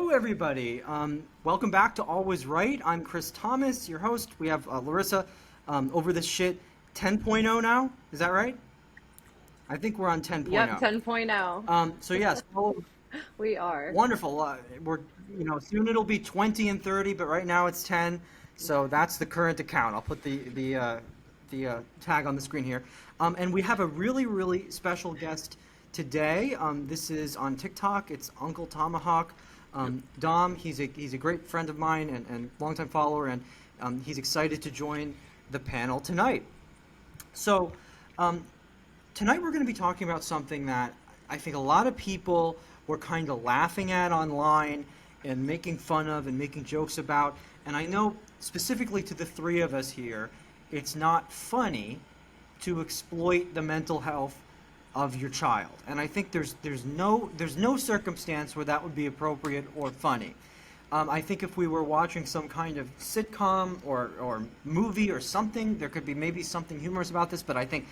Hello, everybody. Welcome back to Always Right. I'm Chris Thomas, your host. We have Larissa over this shit 10.0 now. Is that right? I think we're on 10.0. Yep, 10.0. So yes, oh, We are. wonderful. We're soon it'll be 20 and 30, but right now it's 10. So that's the current account. I'll put the tag on the screen here. And we have a really special guest today. This is on TikTok. It's Uncle Tomahawk. Dom, he's a great friend of mine and longtime follower, and he's excited to join the panel tonight. So tonight we're going to be talking about something that I think a lot of people were kind of laughing at online and making fun of and making jokes about. And I know specifically to the three of us here, it's not funny to exploit the mental health of your child. And I think there's no circumstance where that would be appropriate or funny. I think if we were watching some kind of sitcom or movie or something, there could be maybe something humorous about this. But I think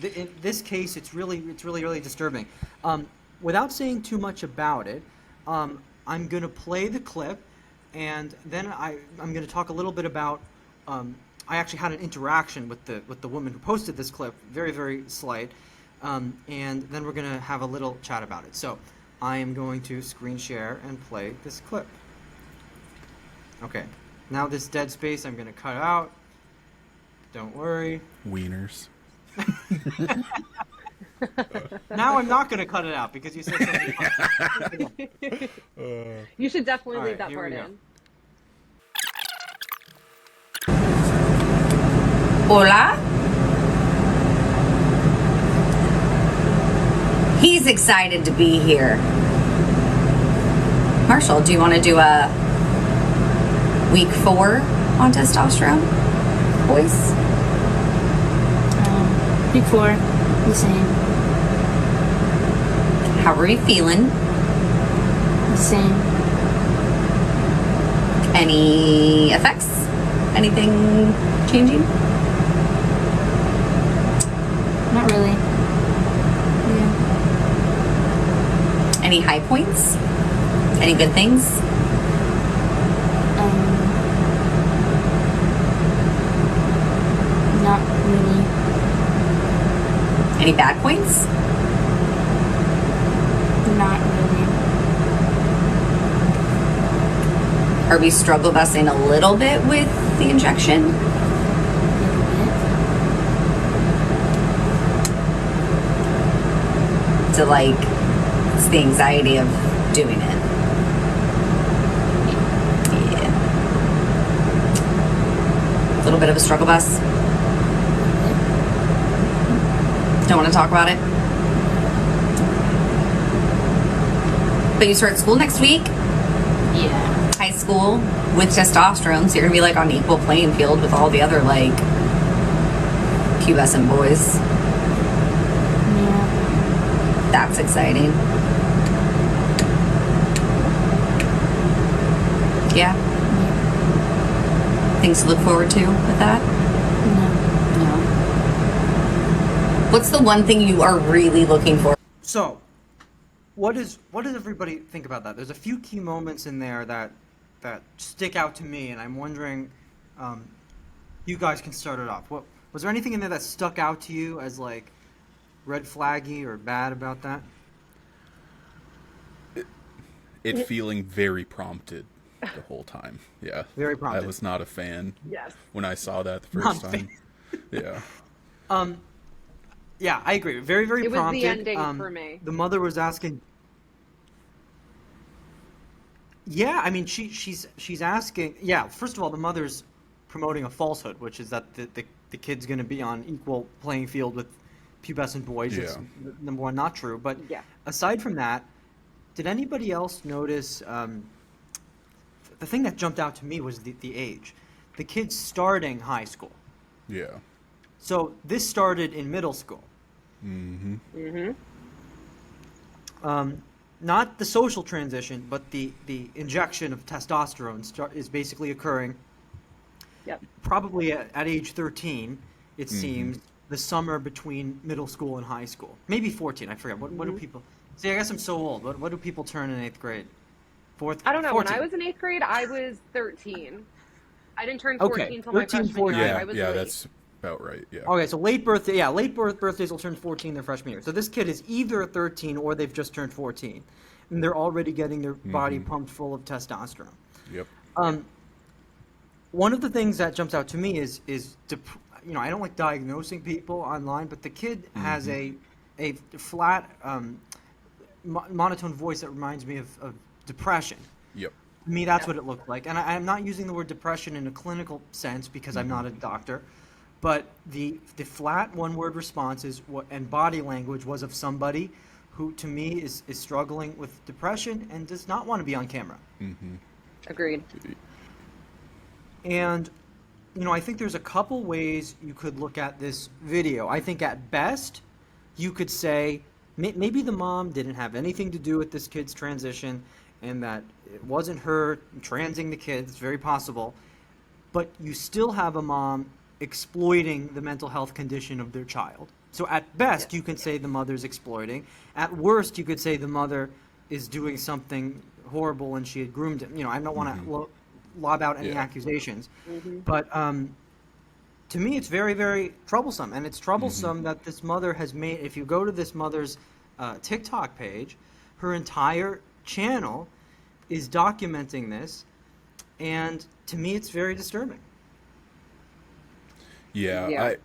in this case, it's really disturbing. Without saying too much about it, I'm going to play the clip, and then I'm going to talk a little bit about. I actually had an interaction with the woman who posted this clip, very slight. And then we're going to have a little chat about it. So I am going to screen share and play this clip. Okay. Now this dead space I'm going to cut out. Don't worry. Wieners. Now I'm not going to cut it out because you said something. You should definitely All leave right, that here part we go. in. Hola? He's excited to be here. Marshall, do you want to do a week 4 on testosterone, boys? Week 4, the same. How are we feeling? The same. Any effects? Anything changing? Not really. Yeah. Any high points? Any good things? Not really. Any bad points? Not really. Are we struggle busing a little bit with the injection? A little bit. To like, it's the anxiety of doing it. Yeah. A little bit of a struggle bus. Don't want to talk about it. But you start school next week. Yeah. High school with testosterone, so you're gonna be like on an equal playing field with all the other like pubescent boys. Yeah. That's exciting. Yeah. Things to look forward to with that? No. No. What's the one thing you are really looking for? So, what does everybody think about that? There's a few key moments in there that stick out to me, and I'm wondering, you guys can start it off. What was there anything in there that stuck out to you as like red flaggy or bad about that? It feeling very prompted the whole time. Yeah. Very prompted. I was not a fan Yes. when I saw that the Not first a fan. time. Yeah. Yeah, I agree. Very It was the prompted. ending for me. The mother was asking. Yeah, I mean, she's asking. Yeah, first of all, the mother's promoting a falsehood, which is that the kid's going to be on equal playing field with pubescent boys. It's, Yeah. number one, not true. But Yeah. aside from that, did anybody else notice? The thing that jumped out to me was the age. The kid's starting high school. Yeah. So this started in middle school. Mm-hmm. Mm-hmm. Not the social transition, but the injection of testosterone is basically occurring Yep. probably at age 13, it Mm-hmm. seems, the summer between middle school and high school. Maybe 14, I forget. What do people... See, I guess I'm so old. What do people turn in 8th grade? Fourth. I don't know. When 14. I was in 8th grade, I was 13. I didn't turn Okay, 14 until my 13, freshman year. 14. Yeah, I was yeah, late. that's about right. Yeah. Okay, so late birthday. Yeah, birthdays will turn 14 their freshman year. So this kid is either 13 or they've just turned 14, and they're already getting their body pumped full of testosterone. Yep. One of the things that jumps out to me is I don't like diagnosing people online, but the kid has a flat monotone voice that reminds me of depression. Yep. To me, that's what it looked like. And I'm not using the word depression in a clinical sense because I'm not a doctor, but the flat one-word responses and body language was of somebody who, to me, is struggling with depression and does not want to be on camera. Agreed. And, I think there's a couple ways you could look at this video. I think at best, you could say maybe the mom didn't have anything to do with this kid's transition and that it wasn't her transing the kid. It's very possible. But you still have a mom exploiting the mental health condition of their child. So at best, you can say the mother's exploiting. At worst, you could say the mother is doing something horrible and she had groomed him. I don't want to lob out any accusations. But to me, it's very, very troublesome. And it's troublesome that this mother has made, if you go to this mother's TikTok page, her entire channel is documenting this. And to me, it's very disturbing. Yeah.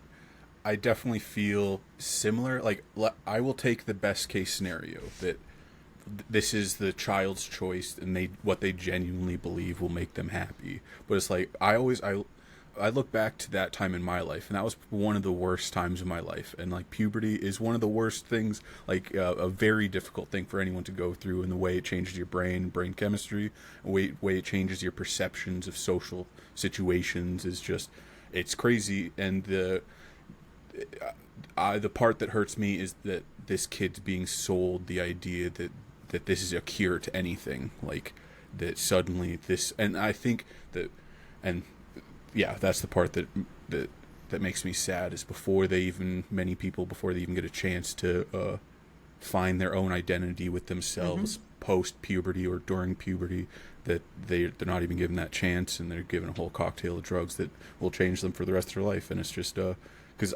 I definitely feel similar. Like, I will take the best case scenario that this is the child's choice and what they genuinely believe will make them happy. But it's like I look back to that time in my life, and that was one of the worst times of my life. And like puberty is one of the worst things, like a very difficult thing for anyone to go through. And the way it changes your brain chemistry, the way it changes your perceptions of social situations is just, it's crazy. And the part that hurts me is that this kid's being sold the idea that this is a cure to anything, like that suddenly this, and I think that, and yeah, that's the part that makes me sad, is many people before they even get a chance to find their own identity with themselves post puberty or during puberty, that they're not even given that chance, and they're given a whole cocktail of drugs that will change them for the rest of their life. And it's just because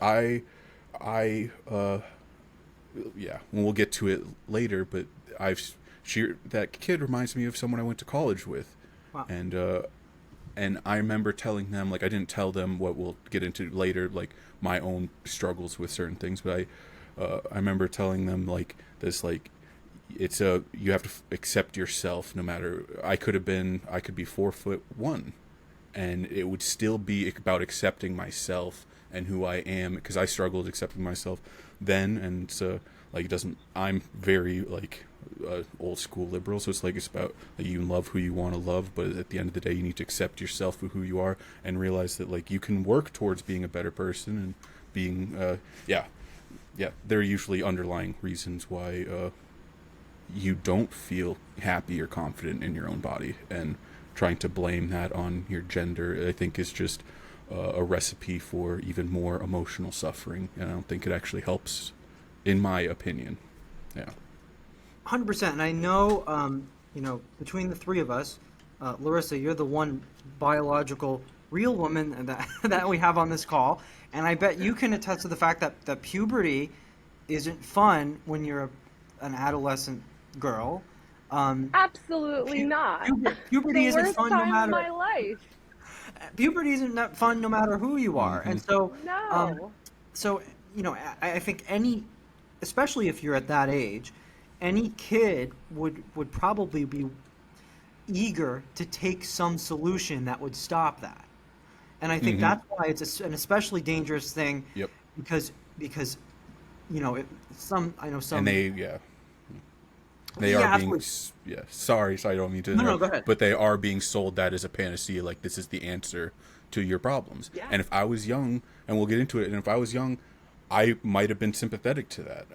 yeah, we'll get to it later, but that kid reminds me of someone I went to college with. Wow. And I remember telling them, like, I didn't tell them what we'll get into later, like my own struggles with certain things, but I remember telling them, like, this, like, you have to accept yourself no matter. I could be 4'1", and it would still be about accepting myself and who I am, because I struggled accepting myself then. And so, like, I'm very, like, old school liberal, so it's about, like, you love who you want to love, but at the end of the day you need to accept yourself for who you are and realize that, like, you can work towards being a better person and being there are usually underlying reasons why you don't feel happy or confident in your own body, and trying to blame that on your gender, I think, is just a recipe for even more emotional suffering, and I don't think it actually helps, in my opinion. Yeah. 100%. And I know, between the three of us, Larissa, you're the one biological real woman that we have on this call. And I bet you can attest to the fact that puberty isn't fun when you're an adolescent girl. Absolutely not. Puberty The isn't worst fun time no matter. of my life. Puberty isn't fun no matter who you are. And so, No. I think especially if you're at that age, any kid would probably be eager to take some solution that would stop that. And I think that's why it's an especially dangerous thing. Yep. Because some. And they are being, sorry, I don't mean to interrupt, No, go ahead. but they are being sold that as a panacea, like this is the answer to your problems. Yeah. And if I was young, and we'll get into it, and if I was young, I might have been sympathetic to that.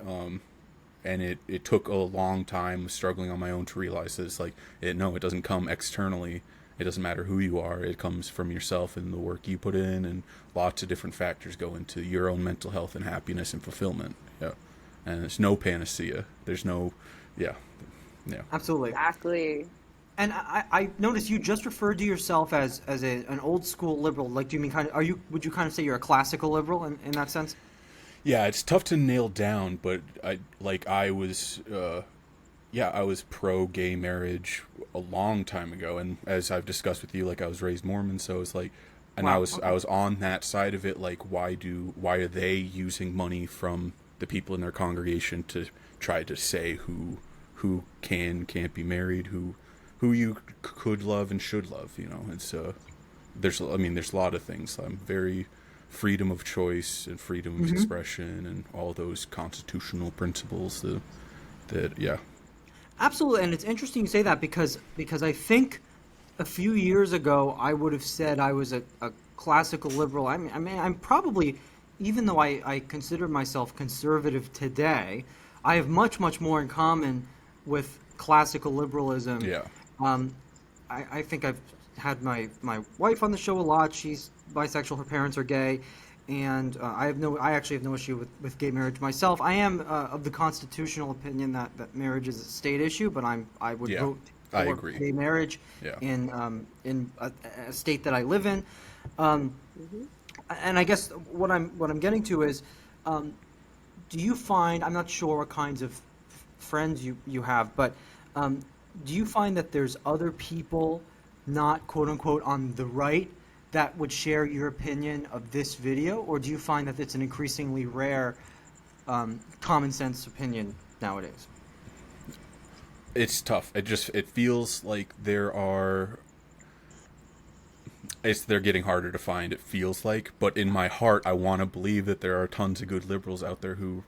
And it took a long time struggling on my own to realize this, like, it doesn't come externally. It doesn't matter who you are. It comes from yourself and the work you put in, and lots of different factors go into your own mental health and happiness and fulfillment. Yeah. And there's no panacea. There's no, yeah. Absolutely. Exactly. And I noticed you just referred to yourself as an old school liberal. Like, do you mean would you kind of say you're a classical liberal in that sense? Yeah, it's tough to nail down, but I was pro gay marriage a long time ago, and as I've discussed with you, like I was raised Mormon, so it's like, and Wow, I okay. was on that side of it. Like, why are they using money from the people in their congregation to try to say who can't be married, who you could love and should love? You know, it's there's there's a lot of things. I'm very freedom of choice and freedom of Hmm. expression and all those constitutional principles that yeah. Absolutely, and it's interesting you say that because I think a few years ago I would have said I was a classical liberal. I mean, I'm probably, even though I consider myself conservative today, I have much more in common with classical liberalism. Yeah. Um, I think I've had my wife on the show a lot. She's bisexual. Her parents are gay, and I actually have no issue with gay marriage myself. I am of the constitutional opinion that marriage is a state issue, but I would Yeah, vote I for agree. gay marriage Yeah. in a state that I live in. Um, Hmm. and I guess what I'm getting to is, um, do you find, I'm not sure what kinds of friends you have, but um, do you find that there's other people not quote unquote on the right that would share your opinion of this video, or do you find that it's an increasingly rare common sense opinion nowadays? It's tough. It feels like they're getting harder to find. It feels like, but in my heart, I want to believe that there are tons of good liberals out there who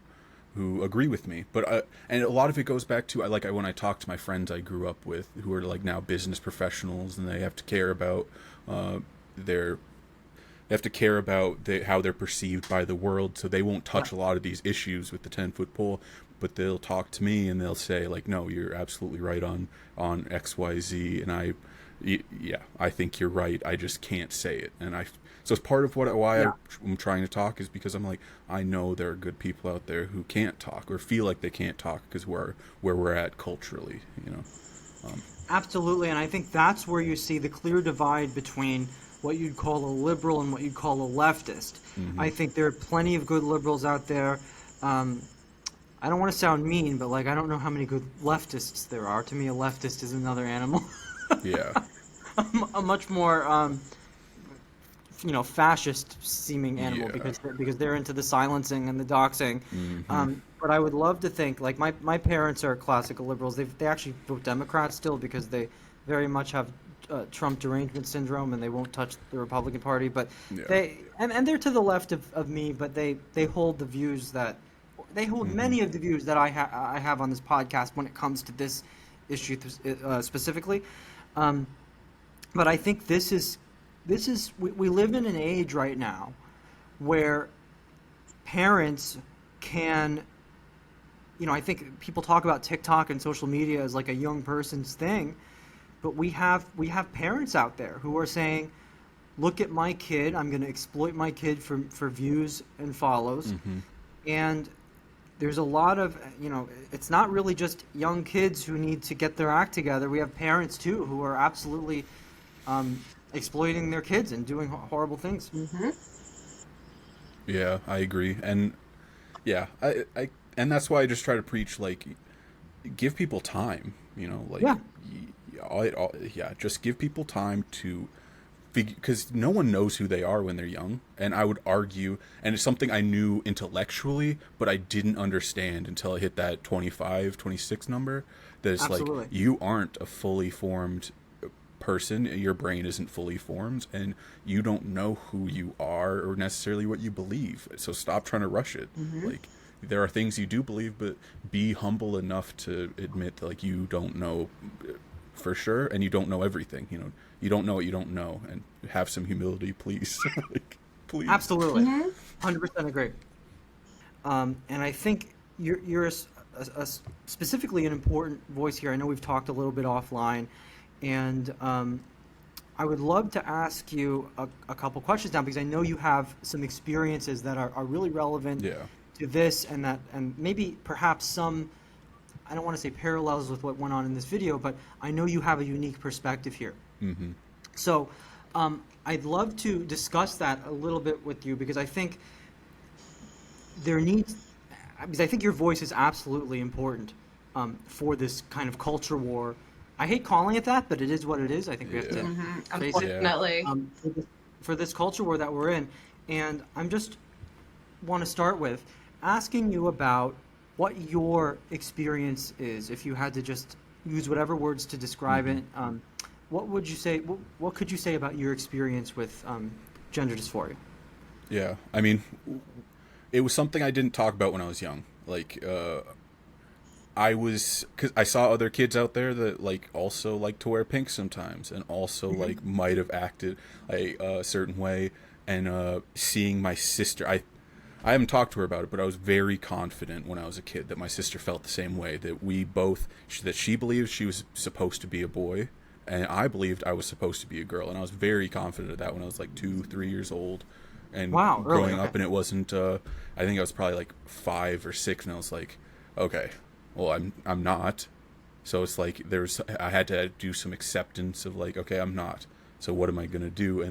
agree with me. But and a lot of it goes back to when I talk to my friends I grew up with who are like now business professionals, and they have to care about their they have to care about how they're perceived by the world, so they won't Yeah. touch a lot of these issues with the 10-foot pole. But they'll talk to me and they'll say like, "No, you're absolutely right on XYZ," and yeah, I think you're right. I just can't say it, and so it's part of why Yeah. I'm trying to talk is because I'm like, I know there are good people out there who can't talk or feel like they can't talk because where we're at culturally, you know. Absolutely, and I think that's where you see the clear divide between what you'd call a liberal and what you'd call a leftist. Hmm. I think there are plenty of good liberals out there. Um, I don't want to sound mean, but like I don't know how many good leftists there are. To me, a leftist is another animal, Yeah. a much more fascist seeming animal Yeah. because they're into the silencing and the doxing. Hmm. But I would love to think like my parents are classical liberals. They actually vote Democrat still because they very much have Trump derangement syndrome and they won't touch the Republican Party. But Yeah. and they're to the left of me, but they hold the views that they hold Hmm. many of the views that I have on this podcast when it comes to this issue specifically. Um, but I think we live in an age right now where parents can, I think people talk about TikTok and social media as like a young person's thing, but we have parents out there who are saying, look at my kid, I'm going to exploit my kid for views and follows. Hmm. And there's a lot of, it's not really just young kids who need to get their act together. We have parents too who are absolutely exploiting their kids and doing horrible things. Hmm. Yeah, I agree. And yeah, I and that's why I just try to preach like give people time, like Yeah. yeah, just give people time to figure, because no one knows who they are when they're young. And I would argue, and it's something I knew intellectually but I didn't understand until I hit that 25, 26 number, that it's like Absolutely. you aren't a fully formed person, your brain isn't fully formed, and you don't know who you are or necessarily what you believe, so stop trying to rush it. Like, there are things you do believe, but be humble enough to admit that like you don't know for sure, and you don't know everything. You don't know what you don't know, and have some humility, please. Like, please. Absolutely. 100% agree. And I think you're specifically an important voice here. I know we've talked a little bit offline, and I would love to ask you a couple questions now because I know you have some experiences that are really relevant Yeah. to this, and maybe perhaps some. I don't want to say parallels with what went on in this video, but I know you have a unique perspective here. Mm-hmm. So I'd love to discuss that a little bit with you because I think because I think your voice is absolutely important for this kind of culture war. I hate calling it that, but it is what it is. I think we have to face it. Unfortunately. For this culture war that we're in. And I'm just want to start with asking you about what your experience is. If you had to just use whatever words to describe it, what would you say? What could you say about your experience with gender dysphoria? Yeah, I mean, it was something I didn't talk about when I was young. Like, because I saw other kids out there that like also like to wear pink sometimes, and also like might have acted a certain way. And seeing my sister, I haven't talked to her about it, but I was very confident when I was a kid that my sister felt the same way. That we both, that she believed she was supposed to be a boy, and I believed I was supposed to be a girl. And I was very confident of that when I was like 2-3 years old. And wow, growing really? up, and it wasn't. I think I was probably like 5 or 6, and I was like, okay, well, I'm not. So it's like I had to do some acceptance of like, okay, I'm not. So what am I gonna do?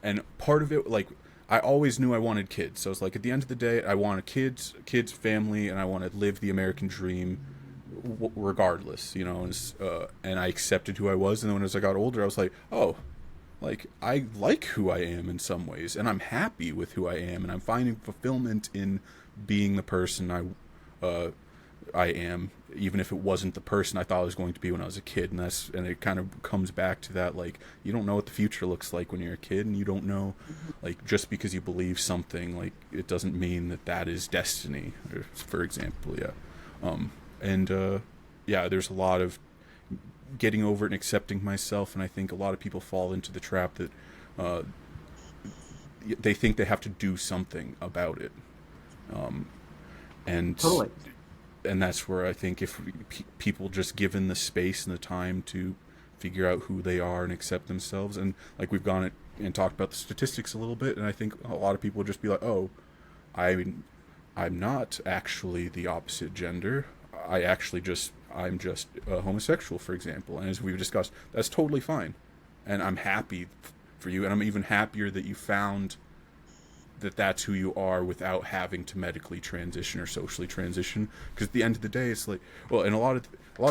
And part of it, like, I always knew I wanted kids. So it's like, at the end of the day, I wanted kids, family, and I want to live the American dream, regardless, you know. And I accepted who I was. And then as I got older, I was like, oh, like, I like who I am in some ways, and I'm happy with who I am, and I'm finding fulfillment in being the person I am, even if it wasn't the person I thought I was going to be when I was a kid. And it kind of comes back to that, like, you don't know what the future looks like when you're a kid, and you don't know, like, just because you believe something, like, it doesn't mean that is destiny, for example. Yeah, there's a lot of getting over it and accepting myself, and I think a lot of people fall into the trap that they think they have to do something about it, and Totally. and that's where I think if people just given the space and the time to figure out who they are and accept themselves, and like we've gone and talked about the statistics a little bit, and I think a lot of people would just be like, oh, I'm not actually the opposite gender. I'm just homosexual, for example. And as we've discussed, that's totally fine. And I'm happy for you. And I'm even happier that you found that that's who you are without having to medically transition or socially transition. Because at the end of the day, it's like, well, and a lot of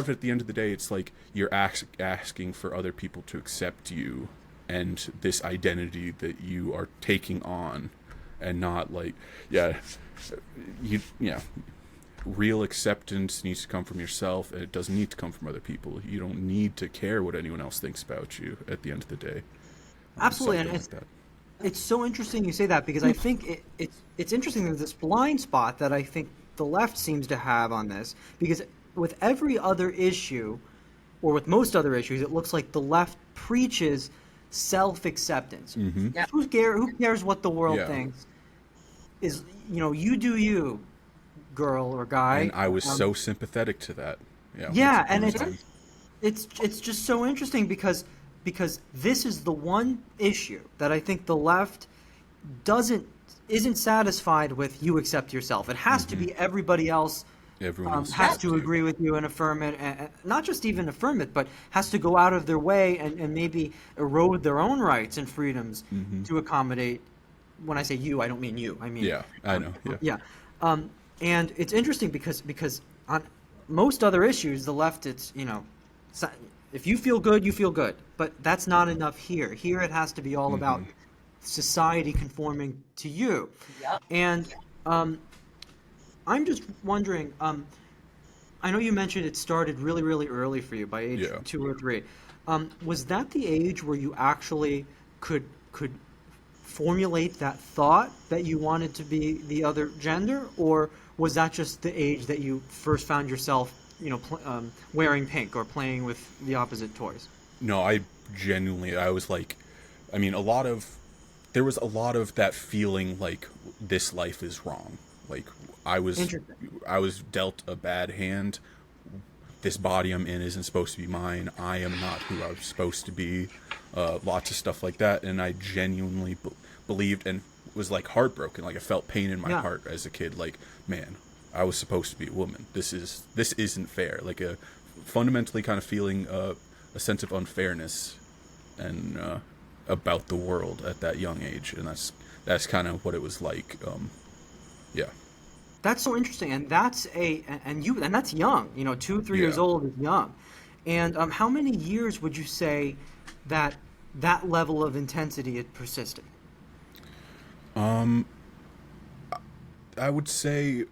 it at the end of the day, it's like you're asking for other people to accept you and this identity that you are taking on, and not like, real acceptance needs to come from yourself, and it doesn't need to come from other people. You don't need to care what anyone else thinks about you at the end of the day. Absolutely, and Something like that. it's so interesting you say that, because I think it's interesting that this blind spot that I think the left seems to have on this, because with every other issue, or with most other issues, it looks like the left preaches self-acceptance. Yeah. Who cares what the world thinks? You do you, girl or guy. And I was so sympathetic to that. Yeah, and it's just so interesting because this is the one issue that I think the left isn't satisfied with. You accept yourself. It has to be everybody else. Everyone else has to agree with you and affirm it, and not just even affirm it, but has to go out of their way and maybe erode their own rights and freedoms to accommodate. When I say you, I don't mean you. I mean I know. And it's interesting because on most other issues, the left, it's if you feel good, you feel good, but that's not enough here. Here, it has to be all about society conforming to you. Yep. And I'm just wondering, I know you mentioned it started really, really early for you, by age 2 or 3. Was that the age where you actually could formulate that thought that you wanted to be the other gender, or was that just the age that you first found yourself, wearing pink or playing with the opposite toys? No, I was like, I mean, there was a lot of that feeling like this life is wrong. Like I was dealt a bad hand. This body I'm in isn't supposed to be mine. I am not who I'm supposed to be. Lots of stuff like that. And I genuinely believed and was like heartbroken. Like I felt pain in my heart as a kid. Like, man, I was supposed to be a woman. This isn't fair. Like a fundamentally kind of feeling a sense of unfairness and about the world at that young age, and that's kind of what it was like. Yeah. That's so interesting, and that's that's young. 2, 3 years Yeah. old is young. And how many years would you say that that level of intensity had persisted? I would say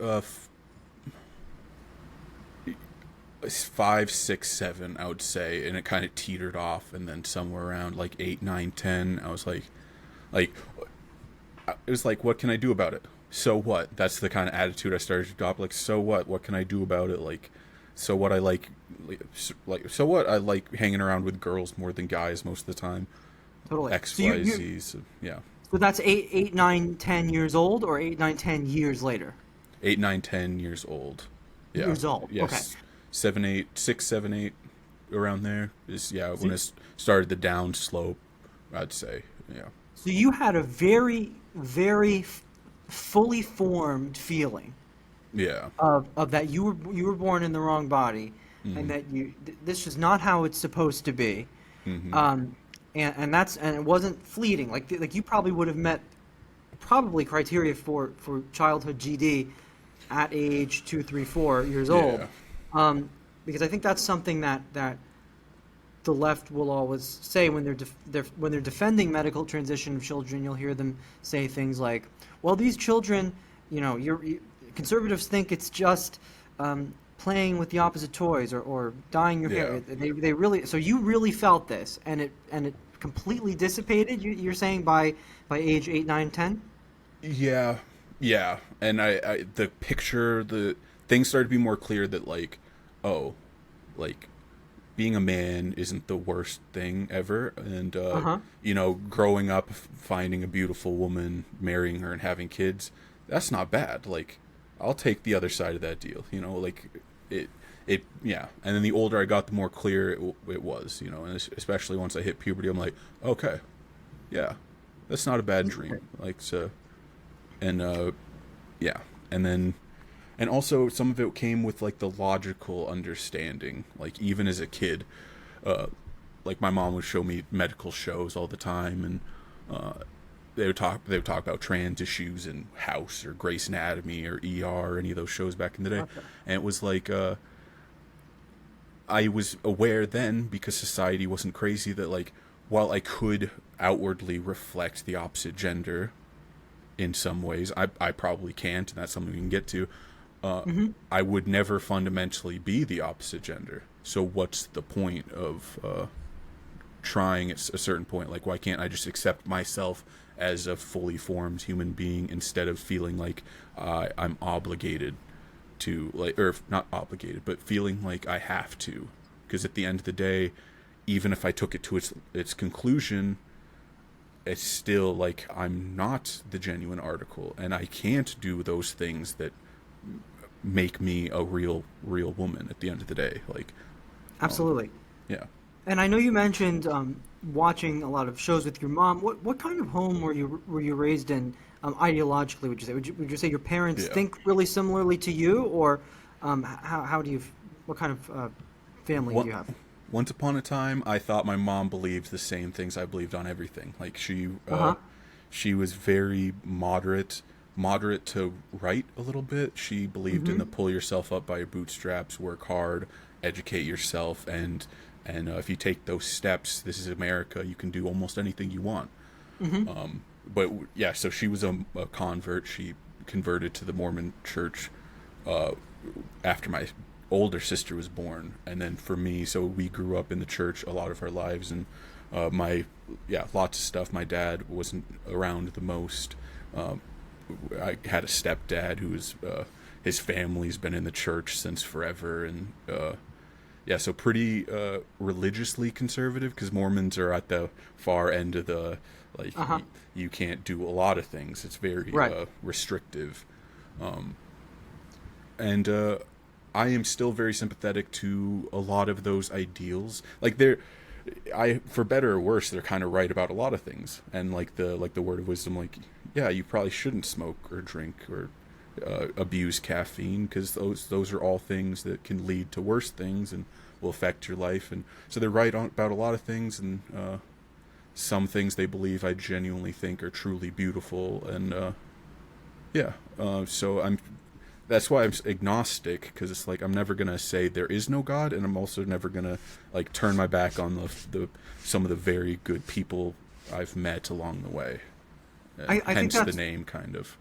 5, 6, 7. I would say, and it kind of teetered off, and then somewhere around like 8, 9, 10, I was like, it was like, what can I do about it? So what? That's the kind of attitude I started to adopt. Like, so what? What can I do about it? Like, so what? I so what? I like hanging around with girls more than guys most of the time. Totally. X, So Y, Z. So, yeah. so that's 8, 9, 10 years old, or 8, 9, 10 years later? 8, 9, 10 years old. Yeah. Years old. Yes. Okay. 7, 8, 6, 7, 8, around there is when So, it started the down slope. I'd say, yeah. so you had a very, very fully formed feeling Yeah. of that you were born in the wrong body, and that this is not how it's supposed to be. And it wasn't fleeting. Like you probably would have met criteria for childhood GD at age 2, 3, 4 years old. Yeah. Because I think that's something that the left will always say when they're defending medical transition of children. You'll hear them say things like, "Well, these children, conservatives think it's just playing with the opposite toys or dyeing your hair." Yeah. They really, so you really felt this, and it completely dissipated. You're saying by age 8, 9, 10? Yeah. Yeah. And the things started to be more clear that like, oh, like being a man isn't the worst thing ever, and growing up, finding a beautiful woman, marrying her, and having kids, that's not bad. Like, I'll take the other side of that deal. Like yeah. And then the older I got, the more clear it was. And especially once I hit puberty, I'm like, okay, yeah, that's not a bad dream. Like, so, and yeah, and also some of it came with like the logical understanding. Like, even as a kid, like my mom would show me medical shows all the time, and they would talk about trans issues in House or Grey's Anatomy or ER or any of those shows back in the day. Okay. And it was like I was aware then, because society wasn't crazy, that like while I could outwardly reflect the opposite gender in some ways, I probably can't, and that's something we can get to. I would never fundamentally be the opposite gender. So what's the point of trying at a certain point? Like, why can't I just accept myself as a fully formed human being instead of feeling like I'm obligated to, like, or not obligated, but feeling like I have to? Because at the end of the day, even if I took it to its conclusion, it's still like I'm not the genuine article, and I can't do those things that make me a real woman at the end of the day. Like, Absolutely. yeah. And I know you mentioned watching a lot of shows with your mom. What kind of home were you raised in, ideologically? Would you say? Would you say your parents Yeah. think really similarly to you, or how do you? What kind of family do you have? Once upon a time, I thought my mom believed the same things I believed on everything. Like, she was very moderate to right a little bit. She believed in the pull yourself up by your bootstraps, work hard, educate yourself, and if you take those steps, this is America, you can do almost anything you want. But yeah, so she was a convert. She converted to the Mormon church after my older sister was born, and then for me, so we grew up in the church a lot of our lives, and lots of stuff. My dad wasn't around the most. I had a stepdad who was his family's been in the church since forever, and so pretty religiously conservative, because Mormons are at the far end of the, like, you can't do a lot of things. It's very restrictive, and I am still very sympathetic to a lot of those ideals. Like, for better or worse, they're kind of right about a lot of things. And like the word of wisdom, like, yeah, you probably shouldn't smoke or drink or abuse caffeine, because those are all things that can lead to worse things and will affect your life. And so they're right about a lot of things, and some things they believe I genuinely think are truly beautiful. And so that's why I'm agnostic, because it's like I'm never gonna say there is no God, and I'm also never gonna like turn my back on the some of the very good people I've met along the way. I think Hence the that's- name, kind of.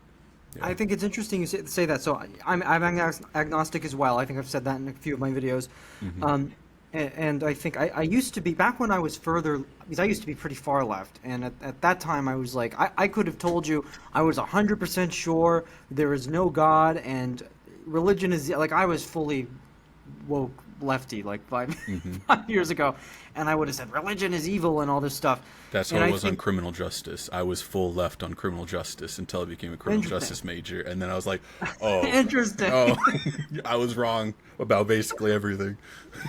Yeah. I think it's interesting you say that. So I'm agnostic as well. I think I've said that in a few of my videos. And I think I used to be, back when I was further, because I used to be pretty far left. And at that time I was like, I could have told you I was 100% sure there is no God, and religion is, like, I was fully woke lefty like 5 years ago. And I would have said religion is evil and all this stuff. That's And how I I was on think- criminal justice. I was full left on criminal justice until I became a criminal Interesting. justice major, and then I was like, oh, Interesting. oh, I was wrong about basically everything.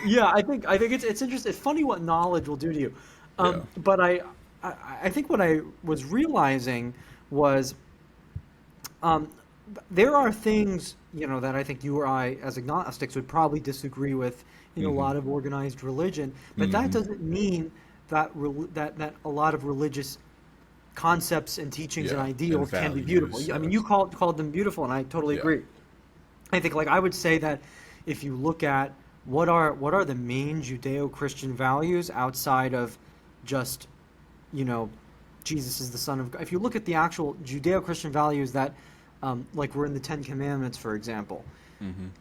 Yeah, I think it's interesting. It's funny what knowledge will do to you. Yeah. But I think what I was realizing was, there are things, that I think you or I as agnostics would probably disagree with in a lot of organized religion, but that doesn't mean that that a lot of religious concepts and teachings and Yeah, ideals and can be beautiful. values, I mean, you called them beautiful, and I totally Yeah. agree. I think, like, I would say that if you look at what are the main Judeo-Christian values outside of just, Jesus is the Son of God. If you look at the actual Judeo-Christian values that, like, were in the Ten Commandments, for example,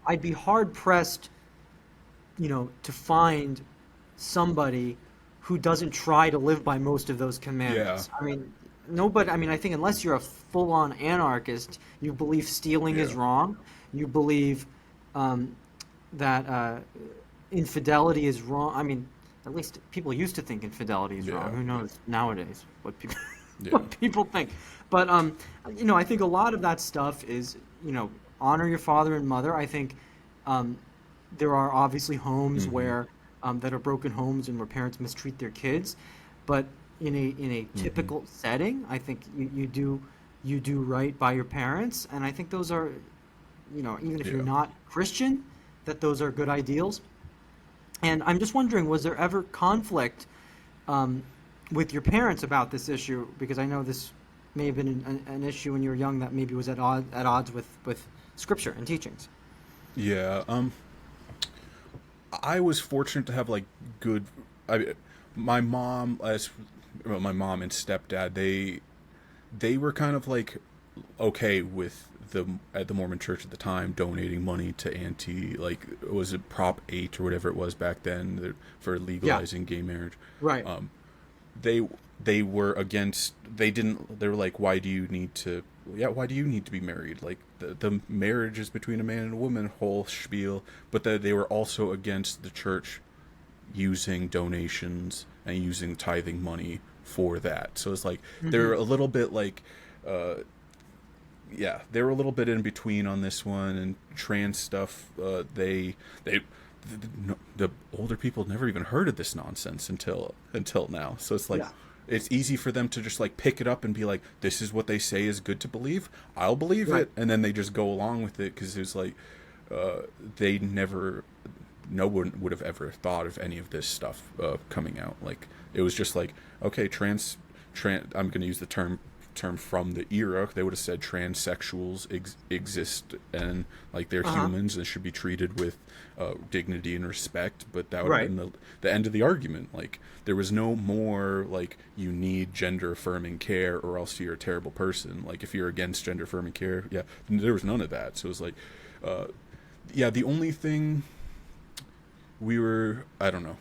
I'd be hard pressed, to find somebody who doesn't try to live by most of those commandments. Yeah. I mean, nobody. I mean, I think unless you're a full-on anarchist, you believe stealing is Yeah. wrong. You believe that infidelity is wrong. I mean, at least people used to think infidelity is wrong. Yeah. Who knows nowadays what people Yeah. what people think? But I think a lot of that stuff is, honor your father and mother. I think there are obviously homes where that are broken homes and where parents mistreat their kids, but in a typical setting, I think you do right by your parents, and I think those are, even if you're Yeah. not Christian, that those are good ideals. And I'm just wondering, was there ever conflict with your parents about this issue? Because I know this may have been an issue when you were young that maybe was at odds with Scripture and teachings. Yeah, I was fortunate to have like good. My mom my mom and stepdad, they were kind of like okay with at the Mormon Church at the time donating money to was it Prop 8 or whatever it was back then for legalizing gay marriage. Right. They were against. They were like, why do you need to be married? Like the marriage is between a man and a woman, whole spiel. But they were also against the church using donations and using tithing money for that. So it's like they're a little bit like they were a little bit in between on this one. And trans stuff, the older people never even heard of this nonsense until now. So it's like it's easy for them to just like pick it up and be like, this is what they say is good to believe, I'll believe it, and then they just go along with it, because it's like no one would have ever thought of any of this stuff coming out. Like, it was just like, okay, trans I'm going to use the term from the era. They would have said transsexuals exist, and like they're humans and should be treated with dignity and respect. But that would have been the end of the argument. Like, there was no more like, you need gender affirming care or else you're a terrible person. Like, if you're against gender affirming care, there was none of that. So it was like, the only thing I don't know,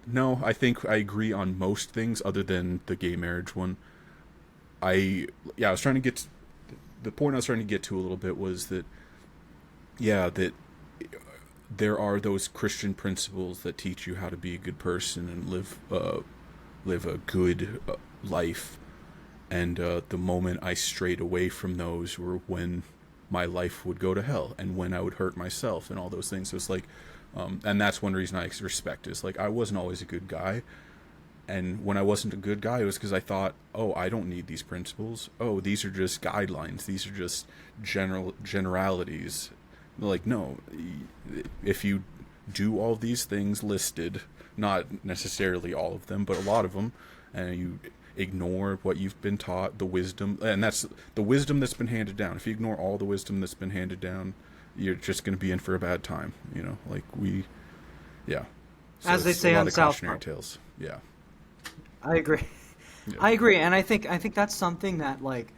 no, I think I agree on most things other than the gay marriage one. I was trying to get the point I was trying to get to a little bit was that that there are those Christian principles that teach you how to be a good person and live a good life. And the moment I strayed away from those were when my life would go to hell and when I would hurt myself and all those things. So it's like, and that's one reason I respect is like, I wasn't always a good guy, And when I wasn't a good guy, it was because I thought, oh, I don't need these principles. Oh, these are just guidelines. These are just generalities. Like, no, if you do all these things listed, not necessarily all of them, but a lot of them, and you ignore what you've been taught, the wisdom, and that's the wisdom that's been handed down. If you ignore all the wisdom that's been handed down, you're just going to be in for a bad time. Like yeah. So As they it's say a lot on of South cautionary Park. tales. Yeah. I agree. Yeah. I agree, and I think that's something that like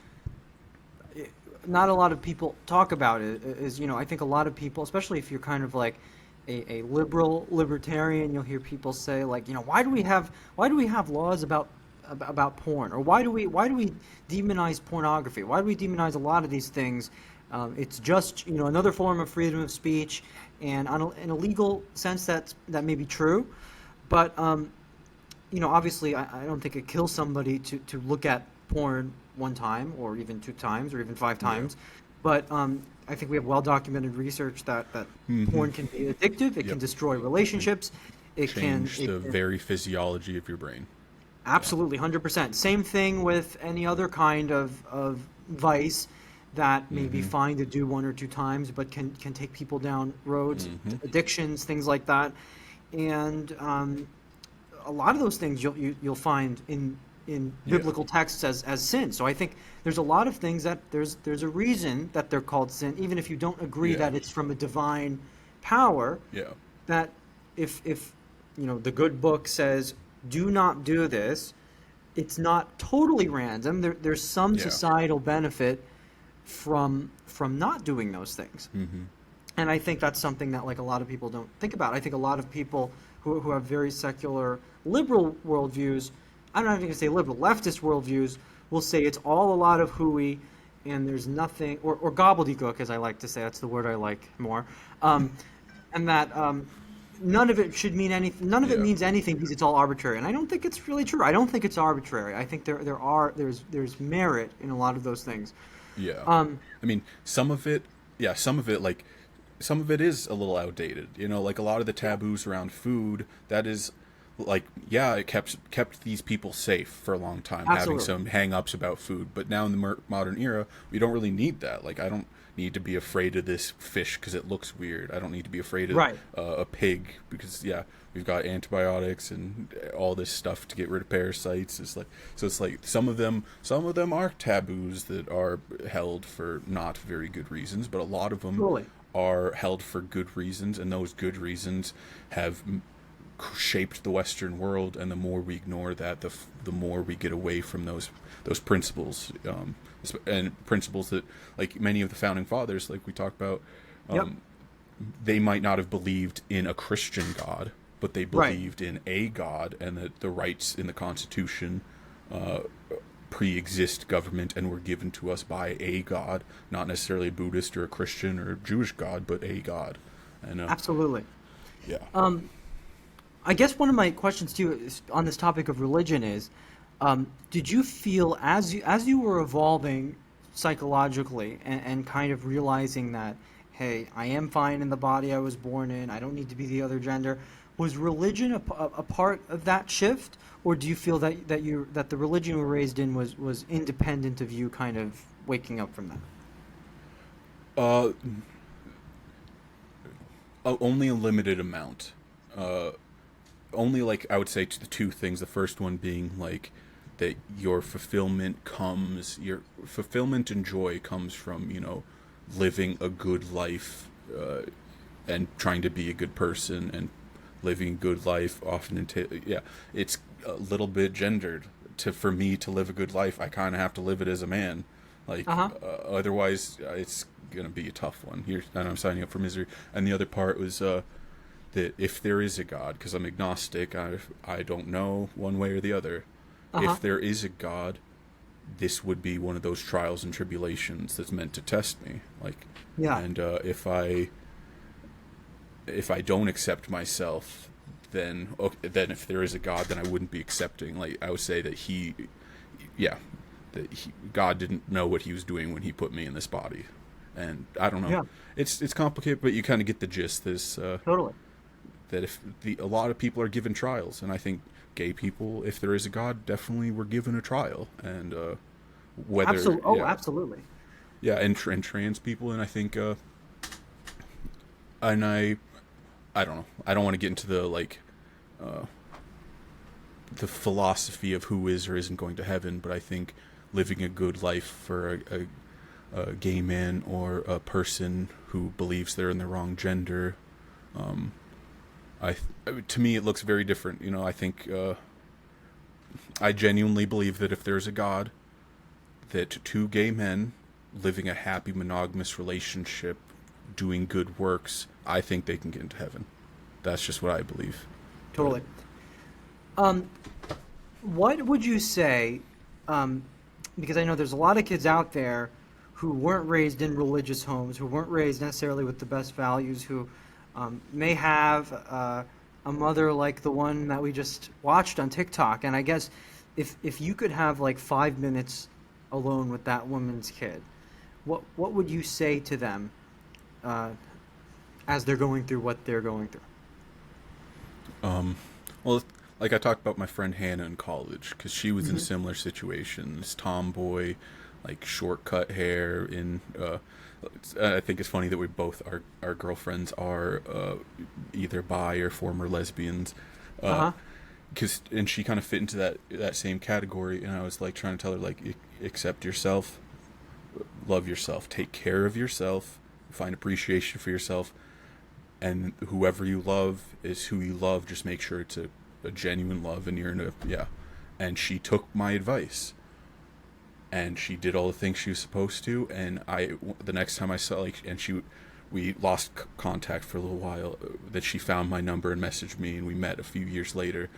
not a lot of people talk about it. Is I think a lot of people, especially if you're kind of like a liberal libertarian, you'll hear people say like why do we have laws about porn, or why do we demonize pornography? Why do we demonize a lot of these things? It's just another form of freedom of speech, and in a legal sense that may be true, but obviously I don't think it kills somebody to look at porn one time, or even 2 times, or even 5 times. But I think we have well-documented research that porn can be addictive. It can destroy relationships. It Change can the very physiology of your brain. absolutely 100%. Same thing with any other kind of vice that may be fine to do 1 or 2 times, but can take people down roads, addictions, things like that. And a lot of those things you'll find in biblical texts as sin. So I think there's a lot of things that there's a reason that they're called sin, even if you don't agree that it's from a divine power. Yeah. That if the good book says do not do this, it's not totally random. There's some societal benefit from not doing those things. And I think that's something that like a lot of people don't think about. I think a lot of people who have very secular liberal worldviews, I'm not even going to say liberal, leftist worldviews, will say it's all a lot of hooey, and there's nothing, or gobbledygook, as I like to say, that's the word I like more, and that none of it should mean anything, none of it means anything because it's all arbitrary. And I don't think it's really true. I don't think it's arbitrary. I think there's merit in a lot of those things. Yeah. I mean, some of it is a little outdated. Like a lot of the taboos around food, that is like, it kept these people safe for a long time, Absolutely. having some hang-ups about food. But now in the modern era, we don't really need that. Like, I don't need to be afraid of this fish because it looks weird. I don't need to be afraid of a pig because we've got antibiotics and all this stuff to get rid of parasites. It's like some of them are taboos that are held for not very good reasons, but a lot of them are held for good reasons, and those good reasons have shaped the Western world. And the more we ignore that, the more we get away from those principles, and principles that, like many of the founding fathers, like we talked about, they might not have believed in a Christian God, but they believed in a God, and that the rights in the Constitution pre-exist government and were given to us by a God, not necessarily a Buddhist or a Christian or a Jewish God, but a God. And Absolutely. Yeah. I guess one of my questions to you on this topic of religion is, did you feel as you were evolving psychologically and kind of realizing that, hey, I am fine in the body I was born in, I don't need to be the other gender, was religion a part of that shift, or do you feel that the religion you were raised in was independent of you kind of waking up from that? Only a limited amount. Only, like, I would say the 2 things. The first one being like that your fulfillment and joy comes from living a good life, and trying to be a good person, and living a good life often it's a little bit gendered. For me to live a good life, I kind of have to live it as a man, like otherwise it's gonna be a tough one here, and I'm signing up for misery. And the other part was that if there is a God, because I'm agnostic, I don't know one way or the other. If there is a God, this would be one of those trials and tribulations that's meant to test me. And if I don't accept myself, then if there is a God, then I wouldn't be accepting. Like, I would say that God didn't know what he was doing when he put me in this body. And I don't know. It's complicated, but you kind of get the gist. This Totally. that a lot of people are given trials, and I think gay people, if there is a God, definitely were given a trial, and whether Absolutely. Oh, yeah, absolutely. yeah, and trans people, and I think and I don't know, I don't want to get into the the philosophy of who is or isn't going to heaven, but I think living a good life for a gay man or a person who believes they're in the wrong gender, to me it looks very different. You know, I think I genuinely believe that if there's a God, that two gay men living a happy monogamous relationship, doing good works, I think they can get into heaven. That's just what I believe. Totally. What would you say, because I know there's a lot of kids out there who weren't raised in religious homes, who weren't raised necessarily with the best values, who may have a mother like the one that we just watched on TikTok. And I guess if you could have like 5 minutes alone with that woman's kid, what would you say to them as they're going through what they're going through? Well, like I talked about my friend Hannah in college, because she was in similar situations. Tomboy, like shortcut hair. I think it's funny that we both our girlfriends are either bi or former lesbians. And she kind of fit into that same category, and I was like trying to tell her, like, accept yourself, love yourself, take care of yourself, find appreciation for yourself, and whoever you love is who you love. Just make sure it's a genuine love, and you're in a And she took my advice, and she did all the things she was supposed to. And the next time I saw, we lost contact for a little while. That she found my number and messaged me, and we met a few years later.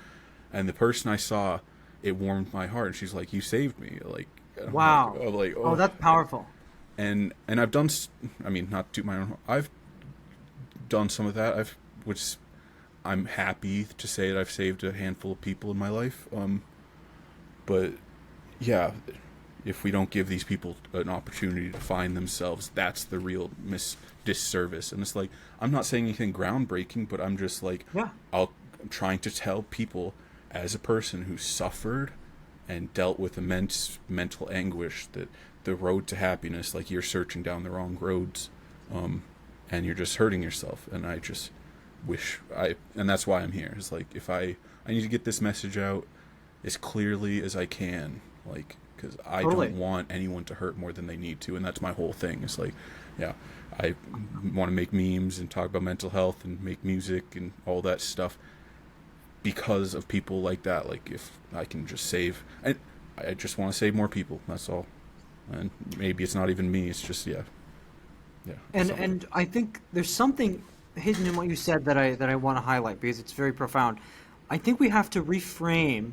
And the person I saw, it warmed my heart. And she's like, "You saved me!" Like, Wow. Oh, That's powerful. And I've done. I mean, not to my own. I've done some of that. I'm happy to say that I've saved a handful of people in my life. But yeah, if we don't give these people an opportunity to find themselves, that's the real disservice. And it's like, I'm not saying anything groundbreaking, but I'm just like, I'm trying to tell people, as a person who suffered and dealt with immense mental anguish, that the road to happiness, like, you're searching down the wrong roads, and you're just hurting yourself. And I just and that's why I'm here. It's like, if I need to get this message out as clearly as I can, like, because I don't want anyone to hurt more than they need to, and that's my whole thing. It's like, I want to make memes and talk about mental health and make music and all that stuff because of people like that. Like, if I can just save, I just want to save more people. That's all. And maybe it's not even me. It's just And I think there's something hidden in what you said that I want to highlight, because it's very profound. I think we have to reframe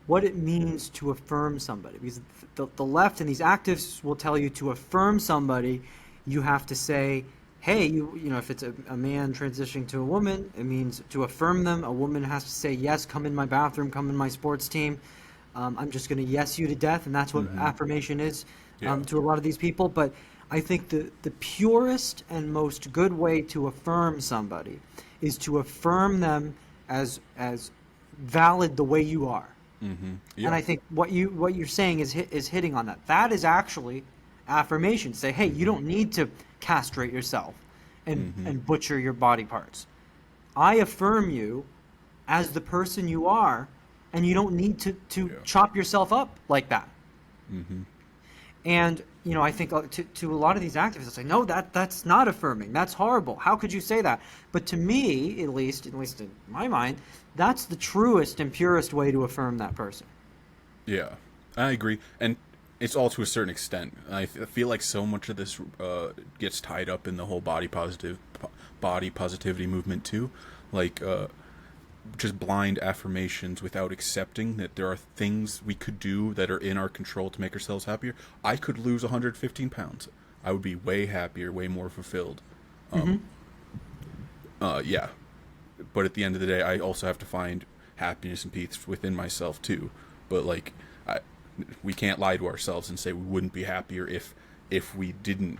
what it means to affirm somebody, because the left and these activists will tell you, to affirm somebody, you have to say, hey, you know, if it's a man transitioning to a woman, it means to affirm them. A woman has to say, yes, come in my bathroom, come in my sports team. I'm just going to yes you to death, and that's what affirmation is to a lot of these people. But I think the purest and most good way to affirm somebody is to affirm them as valid the way you are. And I think what you're saying is hitting on that. That is actually affirmation. Say, hey, you don't need to castrate yourself and butcher your body parts. I affirm you as the person you are, and you don't need to chop yourself up like that. And you know, I think to a lot of these activists, it's like, no, that's not affirming. That's horrible. How could you say that? But to me, at least in my mind, that's the truest and purest way to affirm that person. Yeah, I agree. And it's all to a certain extent. I feel like so much of this gets tied up in the whole body positivity movement too. Like, just blind affirmations without accepting that there are things we could do that are in our control to make ourselves happier. I could lose 115 pounds. I would be way happier, way more fulfilled. But at the end of the day, I also have to find happiness and peace within myself too. But like, we can't lie to ourselves and say we wouldn't be happier if if we didn't,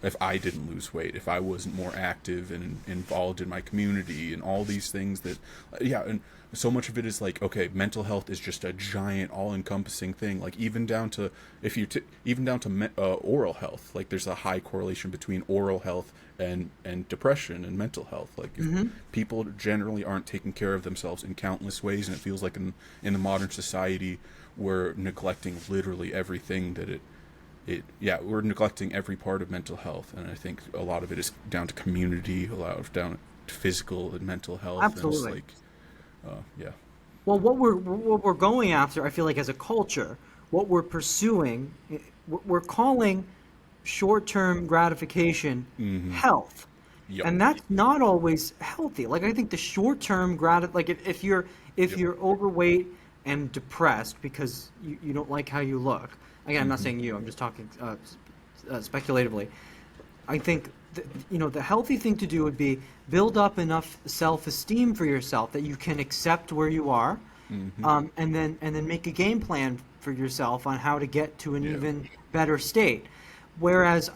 if I didn't lose weight, if I wasn't more active and involved in my community and all these things that, yeah, and so much of it is like, okay, mental health is just a giant, all-encompassing thing. Like even down to even down to oral health. Like there's a high correlation between oral health and depression and mental health. Like if people generally aren't taking care of themselves in countless ways, and it feels like in the modern society we're neglecting literally everything that we're neglecting every part of mental health, and I think a lot of it is down to community, a lot of down to physical and mental health. Absolutely. And it's like, yeah. Well, what we're going after, I feel like as a culture, what we're pursuing, we're calling short-term gratification health. Yep. And that's not always healthy. Like I think the short-term like if you're overweight and depressed because you don't like how you look. Again, I'm not saying you. I'm just talking speculatively. I think the healthy thing to do would be build up enough self-esteem for yourself that you can accept where you are, and then make a game plan for yourself on how to get to an even better state. Whereas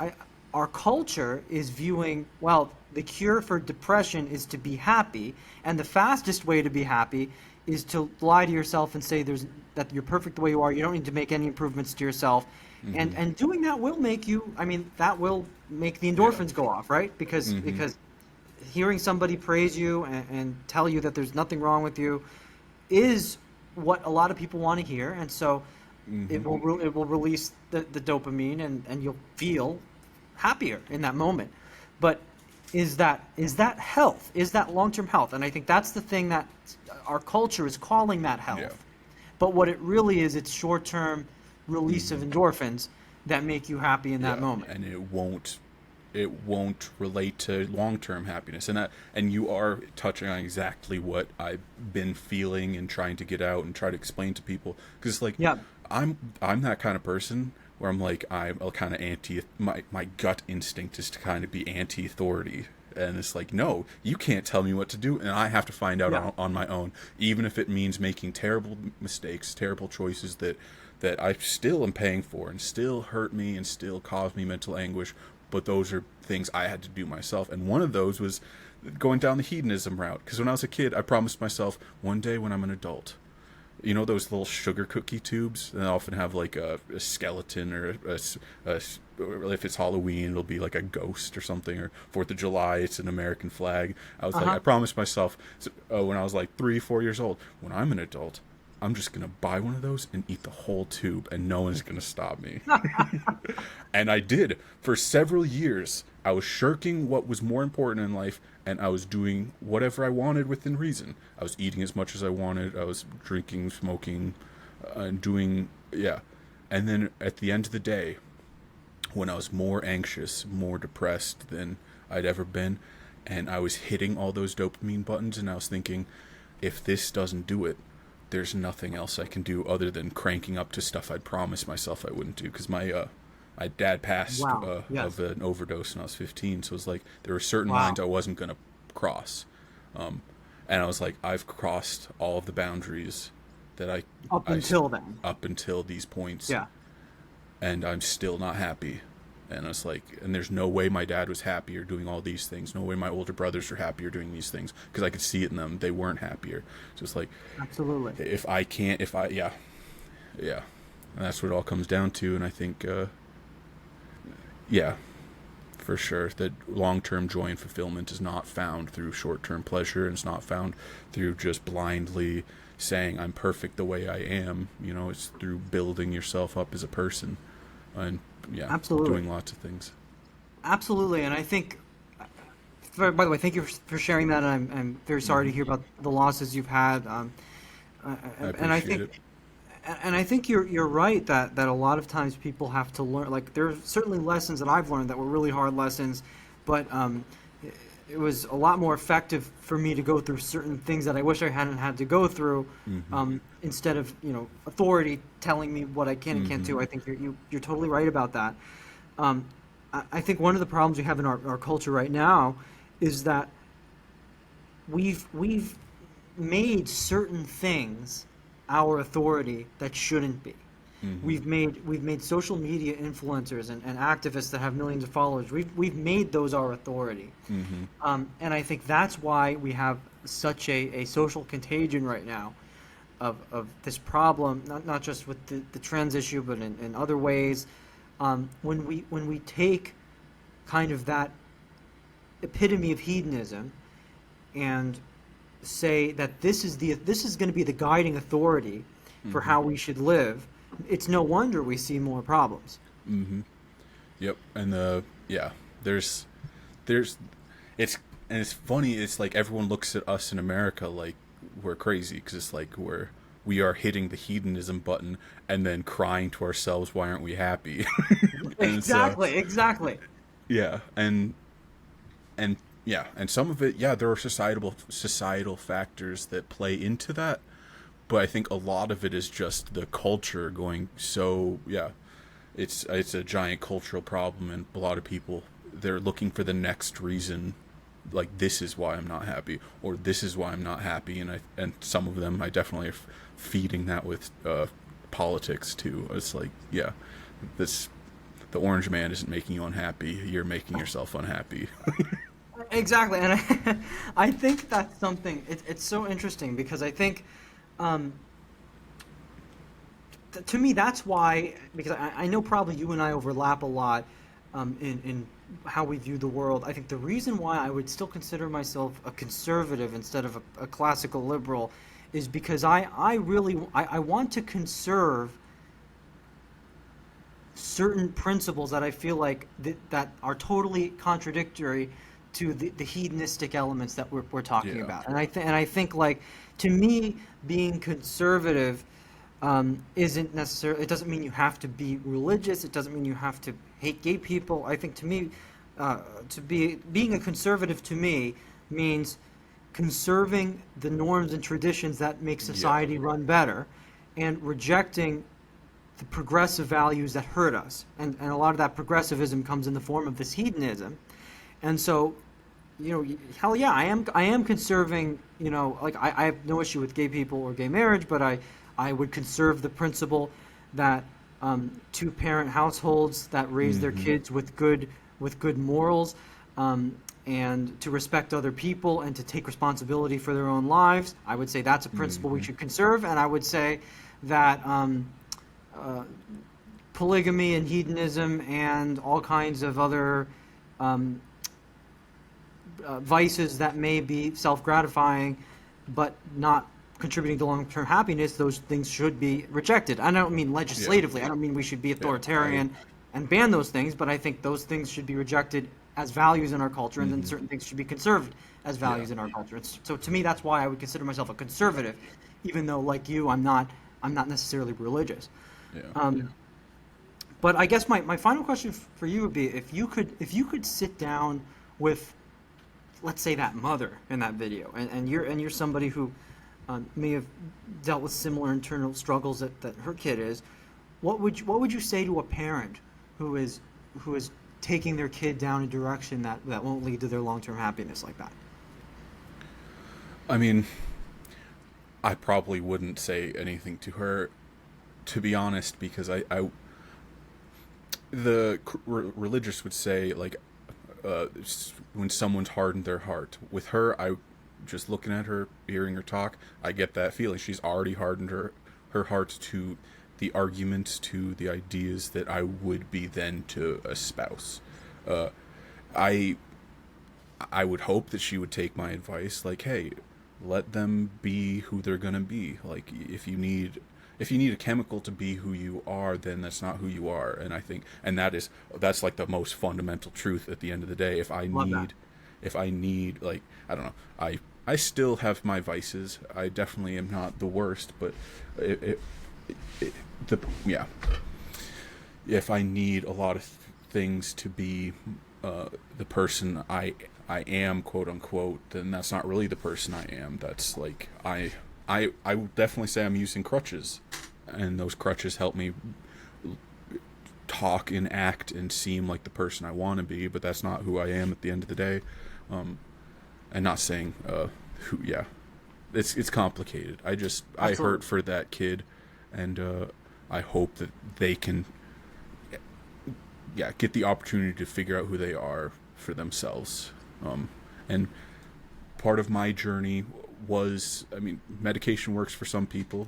our culture is viewing, well, the cure for depression is to be happy, and the fastest way to be happy is to lie to yourself and say that you're perfect the way you are. You don't need to make any improvements to yourself. And doing that will make you, that will make the endorphins go off, right? Because hearing somebody praise you and tell you that there's nothing wrong with you is what a lot of people want to hear. And so it will release the dopamine and you'll feel happier in that moment. But is that health? Is that long-term health? And I think that's the thing that our culture is calling that health. Yeah. But what it really is, it's short-term release of endorphins that make you happy in that moment. And it won't relate to long-term happiness. And you are touching on exactly what I've been feeling and trying to get out and try to explain to people. Because like, I'm that kind of person where I'm like, I'm a kind of my gut instinct is to kind of be anti-authority. And it's like, no, you can't tell me what to do, and I have to find out on my own, even if it means making terrible mistakes, terrible choices that I still am paying for and still hurt me and still cause me mental anguish. But those are things I had to do myself. And one of those was going down the hedonism route. Because when I was a kid, I promised myself, one day when I'm an adult, you know those little sugar cookie tubes? They often have like a skeleton or or if it's Halloween, it'll be like a ghost or something. Or 4th of July, it's an American flag. I was like, I promised myself when I was like 3-4 years old, when I'm an adult, I'm just going to buy one of those and eat the whole tube and no one's going to stop me. And I did. For several years, I was shirking what was more important in life, and I was doing whatever I wanted within reason. I was eating as much as I wanted. I was drinking, smoking, doing. And then at the end of the day, when I was more anxious, more depressed than I'd ever been, and I was hitting all those dopamine buttons, and I was thinking, if this doesn't do it, there's nothing else I can do other than cranking up to stuff I'd promised myself I wouldn't do. Because my dad passed of an overdose when I was 15, so it was like there were certain lines I wasn't going to cross. And I was like, I've crossed all of the boundaries that up until these points. Yeah. And I'm still not happy. And I was like, and there's no way my dad was happier doing all these things. No way my older brothers are happier doing these things, because I could see it in them. They weren't happier. So it's like, absolutely. And that's what it all comes down to. And I think, for sure, that long-term joy and fulfillment is not found through short-term pleasure, and it's not found through just blindly saying I'm perfect the way I am. It's through building yourself up as a person. And absolutely, doing lots of things. Absolutely, and I think. By the way, thank you for sharing that. And I'm very sorry to hear about the losses you've had. I think you're right that a lot of times people have to learn. Like there are certainly lessons that I've learned that were really hard lessons, but it was a lot more effective for me to go through certain things that I wish I hadn't had to go through, instead of authority telling me what I can and can't do. I think you're totally right about that. I think one of the problems we have in our culture right now is that we've made certain things our authority that shouldn't be. We've made social media influencers and activists that have millions of followers. We've made those our authority. And I think that's why we have such a social contagion right now of this problem, not just with the trans issue, but in other ways. When we take kind of that epitome of hedonism and say that this is going to be the guiding authority for how we should live, it's no wonder we see more problems. Yep. And there's it's funny. It's like everyone looks at us in America like we're crazy, because it's like we are hitting the hedonism button and then crying to ourselves, why aren't we happy? Exactly. Yeah, and some of it, there are societal factors that play into that, but I think a lot of it is just the culture going. So it's a giant cultural problem, and a lot of people, they're looking for the next reason, like, this is why I'm not happy, or this is why I'm not happy, and some of them I definitely are feeding that with politics too. It's like, the orange man isn't making you unhappy, you're making yourself unhappy. Exactly, and I think that's something. It's so interesting because I think, to me, that's why. Because I know probably you and I overlap a lot in how we view the world. I think the reason why I would still consider myself a conservative instead of a classical liberal is because I really want to conserve certain principles that I feel like that are totally contradictory to the hedonistic elements that we're talking about. And I think like, to me, being conservative isn't necessarily, it doesn't mean you have to be religious, it doesn't mean you have to hate gay people. I think, to me, being a conservative, to me, means conserving the norms and traditions that make society run better, and rejecting the progressive values that hurt us. And a lot of that progressivism comes in the form of this hedonism. And so, hell yeah, I am conserving, like, I have no issue with gay people or gay marriage, but I would conserve the principle that two-parent households that raise their kids with good morals, and to respect other people and to take responsibility for their own lives. I would say that's a principle we should conserve, and I would say that polygamy and hedonism and all kinds of other vices that may be self-gratifying but not contributing to long-term happiness, those things should be rejected. I don't mean legislatively. I don't mean we should be authoritarian and ban those things, but I think those things should be rejected as values in our culture, and then certain things should be conserved as values in our culture. So to me, that's why I would consider myself a conservative, even though, like you, I'm not necessarily religious. But I guess my final question for you would be, if you could sit down with, let's say, that mother in that video, and you're somebody who may have dealt with similar internal struggles that her kid is, what would you say to a parent who is taking their kid down a direction that won't lead to their long-term happiness like that? I mean, I probably wouldn't say anything to her, to be honest, because the religious would say, like, when someone's hardened their heart. With her, just looking at her, hearing her talk, I get that feeling. She's already hardened her heart to the arguments, to the ideas that I would be then to a spouse. I would hope that she would take my advice, like, hey, let them be who they're gonna be. Like, if you need a chemical to be who you are, then that's not who you are. And I think, and that's like the most fundamental truth at the end of the day. If I need, like, I don't know, I still have my vices. I definitely am not the worst, but if I need a lot of things to be the person I am, quote unquote, then that's not really the person I am. That's like, I would definitely say I'm using crutches, and those crutches help me talk and act and seem like the person I want to be, but that's not who I am at the end of the day. And not saying it's complicated. I hurt for that kid, and I hope that they can, yeah, get the opportunity to figure out who they are for themselves. And part of my journey was, I mean, medication works for some people.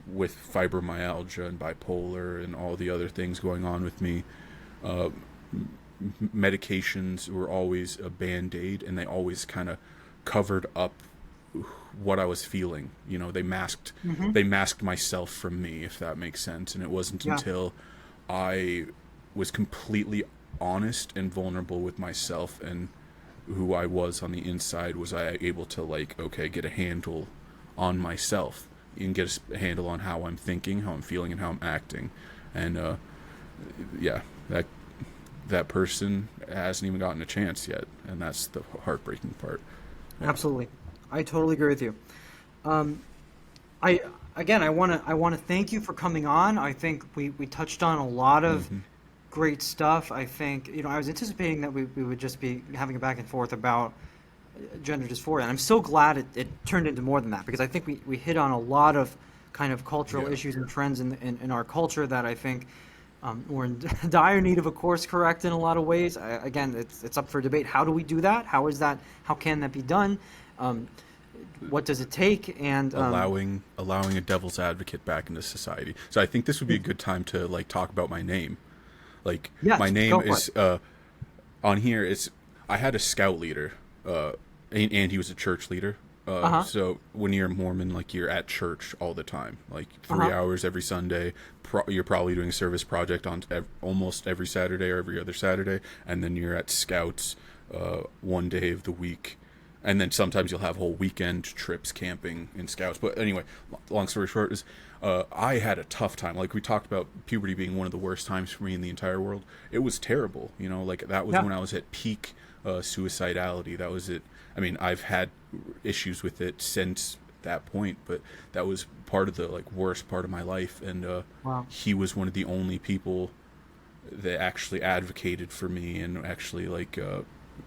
With fibromyalgia and bipolar and all the other things going on with me, medications were always a band-aid, and they always kind of covered up what I was feeling. You know, they masked myself from me, if that makes sense. And it wasn't until I was completely honest and vulnerable with myself and who I was on the inside was I able to, like, okay, get a handle on myself and get a handle on how I'm thinking, how I'm feeling, and how I'm acting. And yeah, that person hasn't even gotten a chance yet, and that's the heartbreaking part. Absolutely, I totally agree with you. I want to thank you for coming on. I think we touched on a lot of great stuff. I think, I was anticipating that we would just be having a back and forth about gender dysphoria, and I'm so glad it turned into more than that, because I think we hit on a lot of kind of cultural issues and trends in our culture that I think we're in dire need of a course correct in a lot of ways. Again, it's up for debate. How do we do that? How can that be done? What does it take? And allowing a devil's advocate back into society. So I think this would be a good time to, like, talk about my name. Like, yes, my name is on here. It's I had a scout leader, and he was a church leader. So when you're a Mormon, like, you're at church all the time, like 3 hours every Sunday. You're probably doing a service project on almost every Saturday or every other Saturday, and then you're at scouts one day of the week, and then sometimes you'll have whole weekend trips camping in scouts. But anyway, long story short is I had a tough time. Like, we talked about puberty being one of the worst times for me in the entire world. It was terrible. Like, that was when I was at peak suicidality. That was it. I mean, I've had issues with it since that point, but that was part of the, like, worst part of my life. And he was one of the only people that actually advocated for me and actually, like,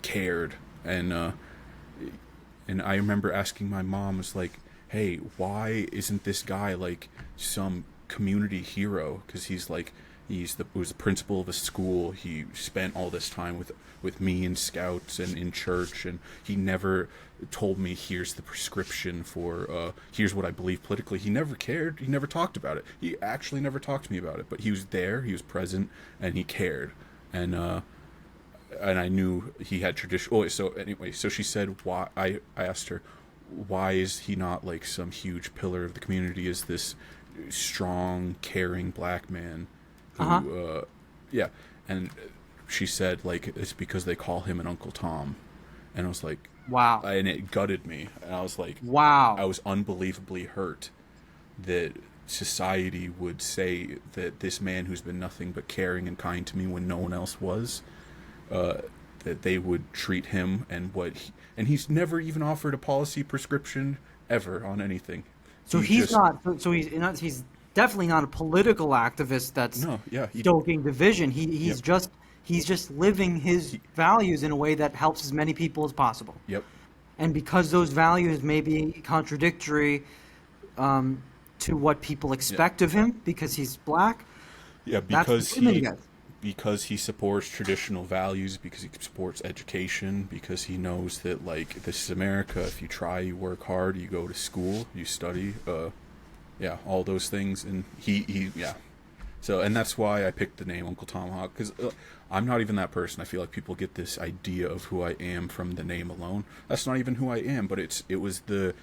cared. And I remember asking my mom, was like, hey, why isn't this guy, like, some community hero? Because he's like, was the principal of a school. He spent all this time with me in scouts and in church, and he never told me, here's the prescription for here's what I believe politically. He never cared. He never talked about it. He actually never talked to me about it, but he was there, he was present, and he cared. And I knew he had tradition. Oh, so anyway, so she said, why? I asked her, why is he not, like, some huge pillar of the community? Is this strong, caring black man who and she said, like, it's because they call him an Uncle Tom. And I was like, wow. And it gutted me. And I was like, wow. I was unbelievably hurt that society would say that this man who's been nothing but caring and kind to me when no one else was, that they would treat him and and he's never even offered a policy prescription ever on anything. So he's definitely not a political activist that's stoking division. He's just living his values in a way that helps as many people as possible. Yep. And because those values may be contradictory to what people expect of him, because he's black. Yeah, because he supports traditional values, because he supports education, because he knows that, like, this is America. If you try, you work hard, you go to school, you study, all those things. And he So, and that's why I picked the name Uncle Tomahawk, because I'm not even that person. I feel like people get this idea of who I am from the name alone. That's not even who I am, but it was the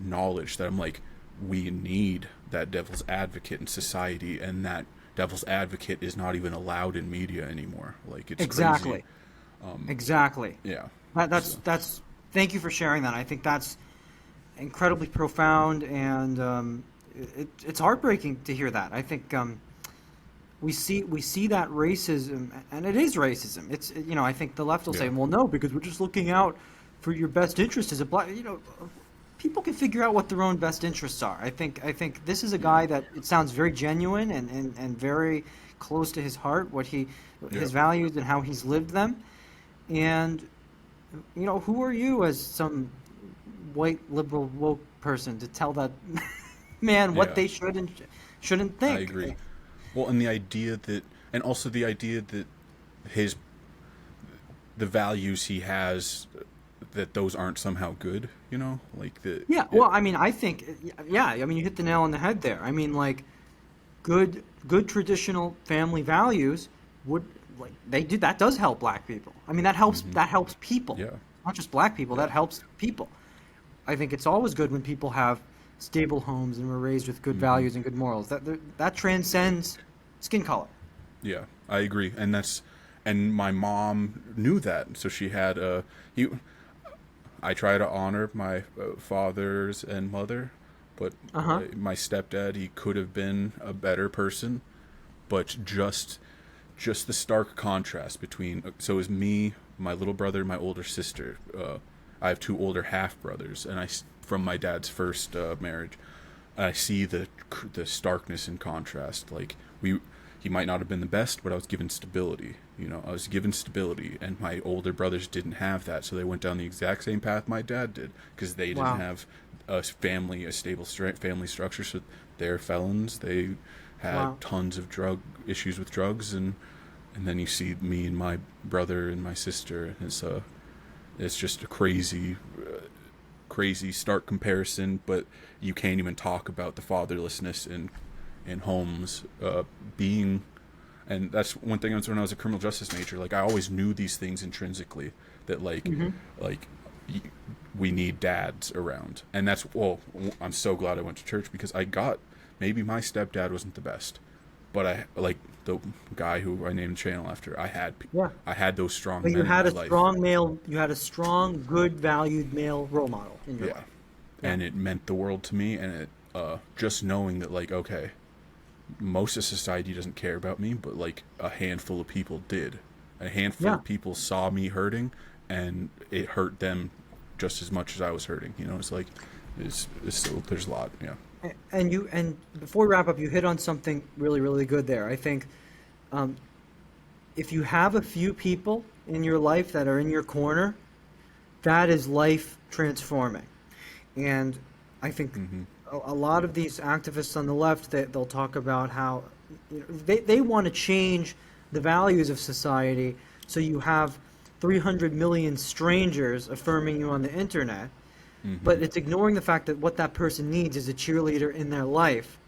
knowledge that I'm like, we need that devil's advocate in society, and that devil's advocate is not even allowed in media anymore. Like, it's exactly crazy. Exactly. Yeah. That's thank you for sharing that. I think that's incredibly profound, and it's heartbreaking to hear that. I think we see that racism, and it is racism. It's, I think the left will say, well, no, because we're just looking out for your best interest as a black. People can figure out what their own best interests are. I think this is a guy that it sounds very genuine and very close to his heart, his values and how he's lived them. And who are you as some white liberal woke person to tell that man what Yeah. they should and shouldn't think. I agree. Well, and the idea that, and also the idea that his, the values he has, that those aren't somehow good, you know? Like the. Yeah, well, I mean, I think, yeah, I mean, you hit the nail on the head there. I mean, like, good traditional family values would, like, they do, that does help black people. I mean, that helps people. Yeah. Not just black people, that helps people. I think it's always good when people have stable homes and were raised with good values and good morals. That transcends skin color. Yeah, I agree, and and my mom knew that, so she had I try to honor my fathers and mother, but my stepdad, he could have been a better person, but just the stark contrast between, so it was me, my little brother, my older sister. I have two older half brothers, and from my dad's first marriage. I see the starkness and contrast. Like he might not have been the best, but I was given stability. You know, I was given stability, and my older brothers didn't have that, so they went down the exact same path my dad did, because they didn't have a stable family structure. So they're felons. They had tons of issues with drugs, and then you see me and my brother and my sister. It's just a crazy stark comparison, but you can't even talk about the fatherlessness in homes being, and that's one thing. When I was a criminal justice major, like I always knew these things intrinsically, that like we need dads around, and that's, well, I'm so glad I went to church, because maybe my stepdad wasn't the best, but I, like the guy who I named the channel after, I had those strong men But you had in my a life. strong male, you had a strong, good, valued male role model in your life. And it meant the world to me, and it just knowing that, like, okay, most of society doesn't care about me, but like a handful of people did. A handful of people saw me hurting, and it hurt them just as much as I was hurting. You know, it's like it's still, there's a lot. Yeah. And before we wrap up, you hit on something really, really good there. I think if you have a few people in your life that are in your corner, that is life transforming. And I think a lot of these activists on the left, they'll talk about how, you know, they want to change the values of society, so you have 300 million strangers affirming you on the internet. But it's ignoring the fact that what that person needs is a cheerleader in their life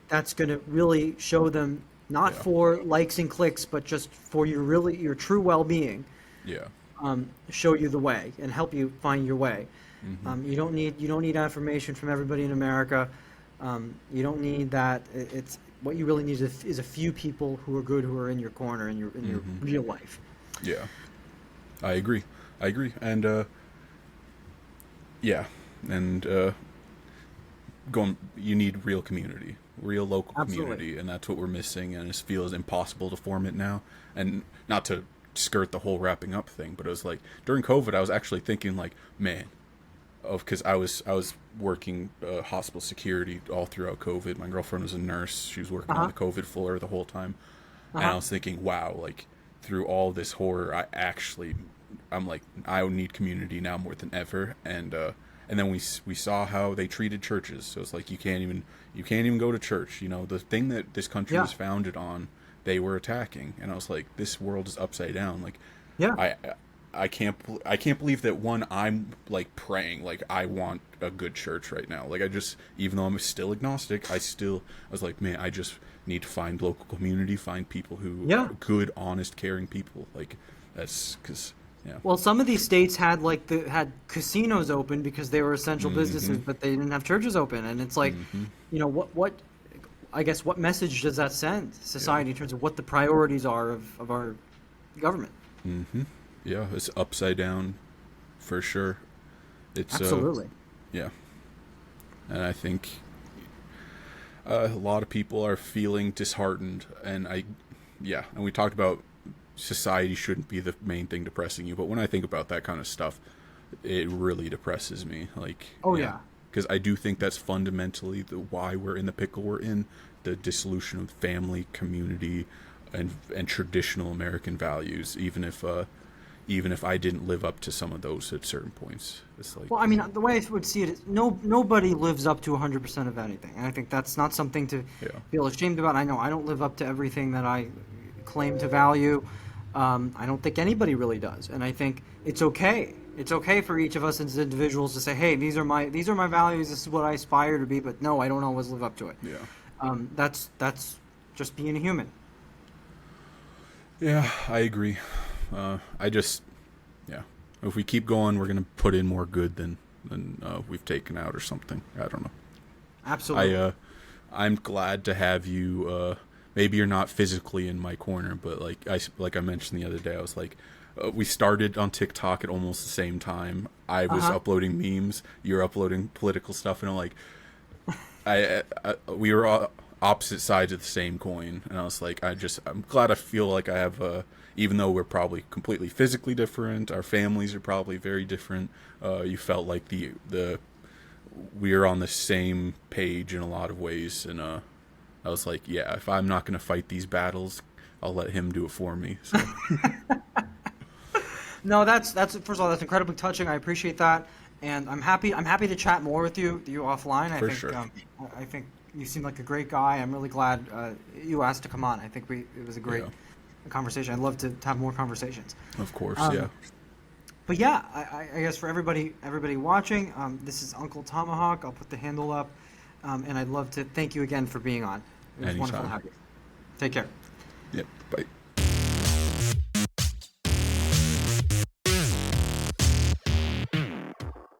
that's going to really show them, not for likes and clicks, but just for your true well-being. Yeah. Show you the way and help you find your way. You don't need affirmation from everybody in America. You don't need that. It's what you really need is a few people who are good, who are in your corner in your real life. Yeah. I agree, and you need real community, real local community, and that's what we're missing, and it feels impossible to form it now. And not to skirt the whole wrapping up thing, but it was like during COVID, I was actually thinking, like, man, because I was working hospital security all throughout COVID. My girlfriend was a nurse; she was working on the COVID floor the whole time, and I was thinking, wow, like through all this horror, I'm like, I need community now more than ever. And then we saw how they treated churches. So it's like you can't even go to church. You know, the thing that this country was founded on, they were attacking. And I was like, this world is upside down. Like, I can't believe that I'm like praying, like I want a good church right now. Like even though I'm still agnostic, I was like, man, I just need to find local community, find people who are good, honest, caring people. Like that's because. Yeah. Well, some of these states had had casinos open because they were essential businesses, but they didn't have churches open, and it's like, you know, what I guess what message does that send society in terms of what the priorities are of our government? Yeah, it's upside down, for sure. It's absolutely. Yeah, and I think a lot of people are feeling disheartened, and we talked about. Society shouldn't be the main thing depressing you, but when I think about that kind of stuff, it really depresses me. Like, because I do think that's fundamentally why we're in the pickle we're in, the dissolution of family, community, and traditional American values. Even if even if I didn't live up to some of those at certain points. It's like, Well, I mean, the way I would see it is nobody lives up to 100% of anything. And I think that's not something to Yeah. feel ashamed about. I know I don't live up to everything that I claim to value. I don't think anybody really does. And I think it's okay. It's okay for each of us as individuals to say, hey, these are my values. This is what I aspire to be. But no, I don't always live up to it. yeah. That's just being a human. Yeah, I agree. Yeah. If we keep going, we're going to put in more good than we've taken out or something. I don't know. Absolutely. I'm glad to have you. Maybe you're not physically in my corner, but like I mentioned the other day, I was like, we started on TikTok at almost the same time. I was uploading memes. You're uploading political stuff, and I'm like, we were opposite sides of the same coin, and I was like, I'm glad I feel like I have even though we're probably completely physically different, our families are probably very different. You felt like we are on the same page in a lot of ways, and I was like, yeah, if I'm not going to fight these battles, I'll let him do it for me. So. No, that's first of all, that's incredibly touching. I appreciate that, and I'm happy to chat more with you offline. For sure. I think you seem like a great guy. I'm really glad you asked to come on. I think it was a great conversation. I'd love to have more conversations. Of course, yeah. But yeah, I guess for everybody watching, this is Uncle Tomahawk. I'll put the handle up, and I'd love to thank you again for being on. It was wonderful to have you. Take care. Yep. Bye.